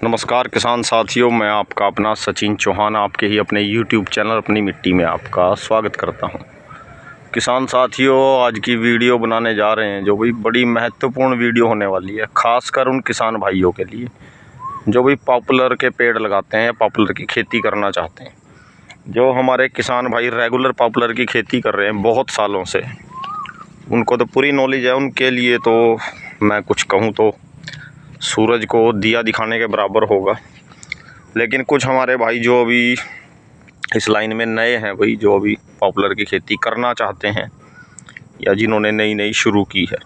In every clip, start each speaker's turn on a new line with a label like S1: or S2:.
S1: नमस्कार किसान साथियों, मैं आपका अपना सचिन चौहान आपके ही अपने YouTube चैनल अपनी मिट्टी में आपका स्वागत करता हूं। किसान साथियों, आज की वीडियो बनाने जा रहे हैं जो भी बड़ी महत्वपूर्ण वीडियो होने वाली है, ख़ासकर उन किसान भाइयों के लिए जो भी पॉपुलर के पेड़ लगाते हैं या पॉपुलर की खेती करना चाहते हैं। जो हमारे किसान भाई रेगुलर पॉपुलर की खेती कर रहे हैं बहुत सालों से, उनको तो पूरी नॉलेज है। उनके लिए तो मैं कुछ कहूँ तो सूरज को दिया दिखाने के बराबर होगा। लेकिन कुछ हमारे भाई जो अभी इस लाइन में नए हैं, भाई जो अभी पॉपुलर की खेती करना चाहते हैं या जिन्होंने नई नई शुरू की है,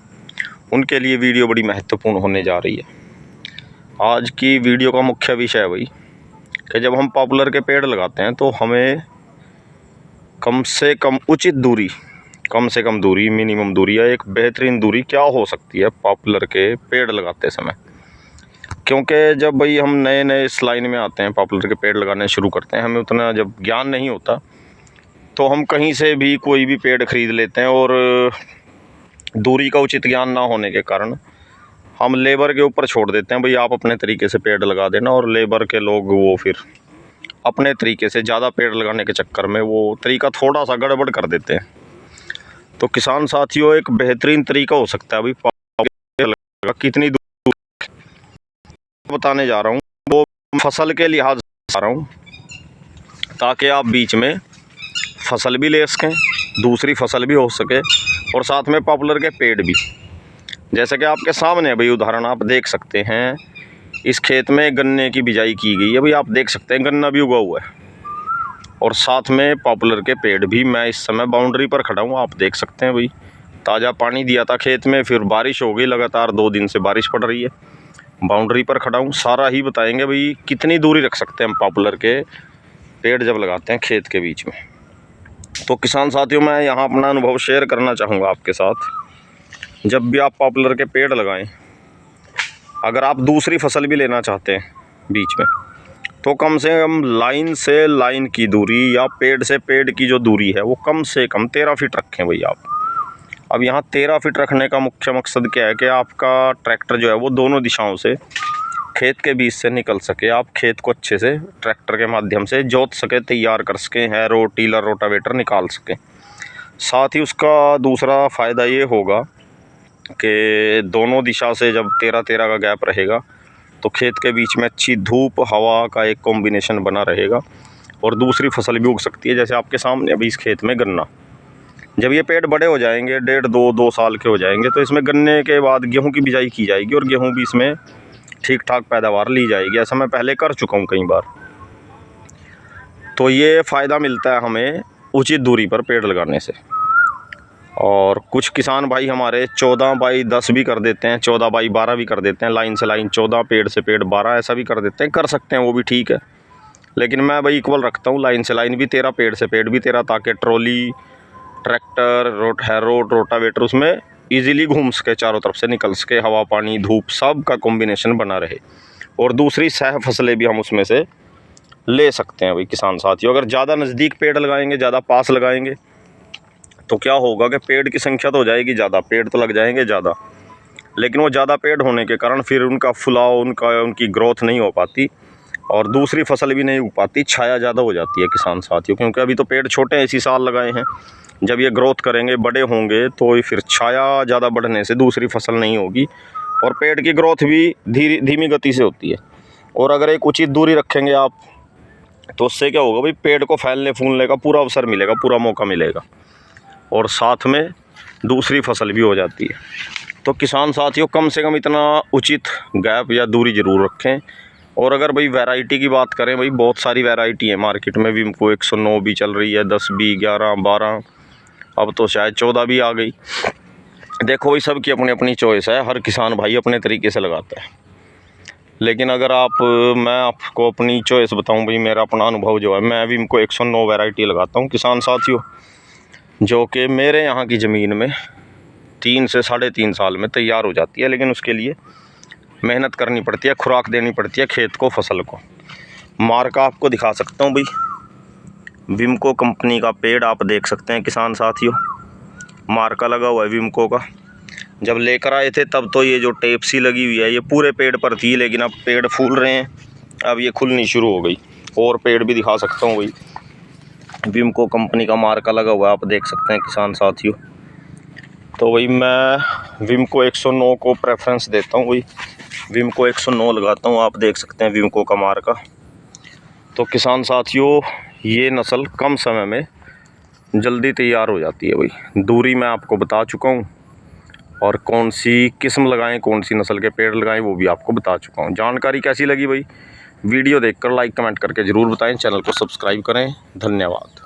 S1: उनके लिए वीडियो बड़ी महत्वपूर्ण होने जा रही है। आज की वीडियो का मुख्य विषय है भाई कि जब हम पॉपुलर के पेड़ लगाते हैं तो हमें कम से कम उचित दूरी, कम से कम दूरी, मिनिमम दूरी या एक बेहतरीन दूरी क्या हो सकती है पॉपुलर के पेड़ लगाते समय। क्योंकि जब भाई हम नए नए इस लाइन में आते हैं, पॉपुलर के पेड़ लगाने शुरू करते हैं, हमें उतना जब ज्ञान नहीं होता तो हम कहीं से भी कोई भी पेड़ ख़रीद लेते हैं और दूरी का उचित ज्ञान ना होने के कारण हम लेबर के ऊपर छोड़ देते हैं, भाई आप अपने तरीके से पेड़ लगा देना। और लेबर के लोग वो फिर अपने तरीके से ज़्यादा पेड़ लगाने के चक्कर में वो तरीका थोड़ा सा गड़बड़ कर देते हैं। तो किसान साथियों, एक बेहतरीन तरीका हो सकता है भाई कितनी बताने जा रहा हूँ, वो फसल के लिहाज से आ रहा हूँ ताकि आप बीच में फसल भी ले सकें, दूसरी फसल भी हो सके और साथ में पॉपुलर के पेड़ भी। जैसे कि आपके सामने भाई उदाहरण आप देख सकते हैं, इस खेत में गन्ने की बिजाई की गई है। भाई आप देख सकते हैं गन्ना भी उगा हुआ है और साथ में पॉपुलर के पेड़ भी। मैं इस समय बाउंड्री पर खड़ा हूँ, आप देख सकते हैं भाई ताज़ा पानी दिया था खेत में, फिर बारिश हो गई, लगातार 2 दिन से बारिश पड़ रही है। बाउंड्री पर खड़ा हूँ, सारा ही बताएंगे भाई कितनी दूरी रख सकते हैं हम पॉपुलर के पेड़ जब लगाते हैं खेत के बीच में। तो किसान साथियों, मैं यहाँ अपना अनुभव शेयर करना चाहूँगा आपके साथ। जब भी आप पॉपुलर के पेड़ लगाएं, अगर आप दूसरी फसल भी लेना चाहते हैं बीच में, तो कम से कम लाइन से लाइन की दूरी या पेड़ से पेड़ की जो दूरी है वो कम से कम 13 फीट रखें भाई आप। अब यहाँ 13 फीट रखने का मुख्य मकसद क्या है कि आपका ट्रैक्टर जो है वो दोनों दिशाओं से खेत के बीच से निकल सके, आप खेत को अच्छे से ट्रैक्टर के माध्यम से जोत सके, तैयार कर सकें, हैरो, टीलर, रोटावेटर निकाल सकें। साथ ही उसका दूसरा फ़ायदा ये होगा कि दोनों दिशा से जब 13-13 का गैप रहेगा तो खेत के बीच में अच्छी धूप हवा का एक कॉम्बिनेशन बना रहेगा और दूसरी फसल भी उग सकती है। जैसे आपके सामने अभी इस खेत में गन्ना, जब ये पेड़ बड़े हो जाएंगे, 1.5-2 साल के हो जाएंगे, तो इसमें गन्ने के बाद गेहूं की बिजाई की जाएगी और गेहूं भी इसमें ठीक ठाक पैदावार ली जाएगी। ऐसा मैं पहले कर चुका हूं कई बार। तो ये फ़ायदा मिलता है हमें उचित दूरी पर पेड़ लगाने से। और कुछ किसान भाई हमारे 14 बाई 10 भी कर देते हैं, 14 बाई 12 भी कर देते हैं, लाइन से लाइन 14, पेड़ से पेड़ 12, ऐसा भी कर देते हैं। कर सकते हैं, वो भी ठीक है। लेकिन मैं भाई इक्वल रखता हूँ, लाइन से लाइन भी 13, पेड़ से पेड़ भी 13, ताकि ट्रॉली, ट्रैक्टर, हैरो, रोटावेटर उसमें इजीली घूम सके, चारों तरफ से निकल सके, हवा पानी धूप सब का कॉम्बिनेशन बना रहे और दूसरी सह फसलें भी हम उसमें से ले सकते हैं भाई किसान साथियों। अगर ज़्यादा नज़दीक पेड़ लगाएंगे, ज़्यादा पास लगाएंगे, तो क्या होगा कि पेड़ की संख्या तो हो जाएगी ज़्यादा, पेड़ तो लग जाएंगे ज़्यादा, लेकिन वो ज़्यादा पेड़ होने के कारण फिर उनका फुलाव, उनकी ग्रोथ नहीं हो पाती और दूसरी फसल भी नहीं उग पाती, छाया ज़्यादा हो जाती है किसान साथियों। क्योंकि अभी तो पेड़ छोटे हैं, इसी साल लगाए हैं, जब ये ग्रोथ करेंगे, बड़े होंगे, तो फिर छाया ज़्यादा बढ़ने से दूसरी फसल नहीं होगी और पेड़ की ग्रोथ भी धीमी गति से होती है। और अगर एक उचित दूरी रखेंगे आप, तो उससे क्या होगा भाई, पेड़ को फैलने फूलने का पूरा अवसर मिलेगा, पूरा मौका मिलेगा और साथ में दूसरी फसल भी हो जाती है। तो किसान साथियों, कम से कम इतना उचित गैप या दूरी ज़रूर रखें। और अगर भाई वैरायटी की बात करें, भाई बहुत सारी वैरायटी है मार्केट में। विमको 109 भी चल रही है, 10 भी, 11, 12, अब तो शायद 14 भी आ गई। देखो भाई, सबकी अपनी अपनी चॉइस है, हर किसान भाई अपने तरीके से लगाता है। लेकिन अगर मैं आपको अपनी चॉइस बताऊं भाई, मेरा अपना अनुभव जो है, मैं विमको 109 वैरायटी लगाता हूं किसान साथियों, जो कि मेरे यहाँ की ज़मीन में 3 से 3.5 साल में तैयार हो जाती है। लेकिन उसके लिए मेहनत करनी पड़ती है, खुराक देनी पड़ती है खेत को, फसल को। मार्का आपको दिखा सकता हूँ भाई, विमको कंपनी का पेड़ आप देख सकते हैं किसान साथियों, मार्का लगा हुआ है विमको का। जब लेकर आए थे तब तो ये जो टेप सी लगी हुई है ये पूरे पेड़ पर थी, लेकिन अब पेड़ फूल रहे हैं, अब ये खुलनी शुरू हो गई। और पेड़ भी दिखा सकता हूँ भाई, विमको कंपनी का मार्का लगा हुआ है, आप देख सकते हैं किसान साथियों। तो वही मैं विमको 109 को प्रेफरेंस देता हूँ, वही विमको 109 लगाता हूँ। आप देख सकते हैं विमको का मार्का। तो किसान साथियों ये नस्ल कम समय में जल्दी तैयार हो जाती है भाई। दूरी मैं आपको बता चुका हूँ, और कौन सी किस्म लगाएं, कौन सी नस्ल के पेड़ लगाएं वो भी आपको बता चुका हूँ। जानकारी कैसी लगी भाई, वीडियो देखकर लाइक कमेंट करके ज़रूर बताएं। चैनल को सब्सक्राइब करें। धन्यवाद।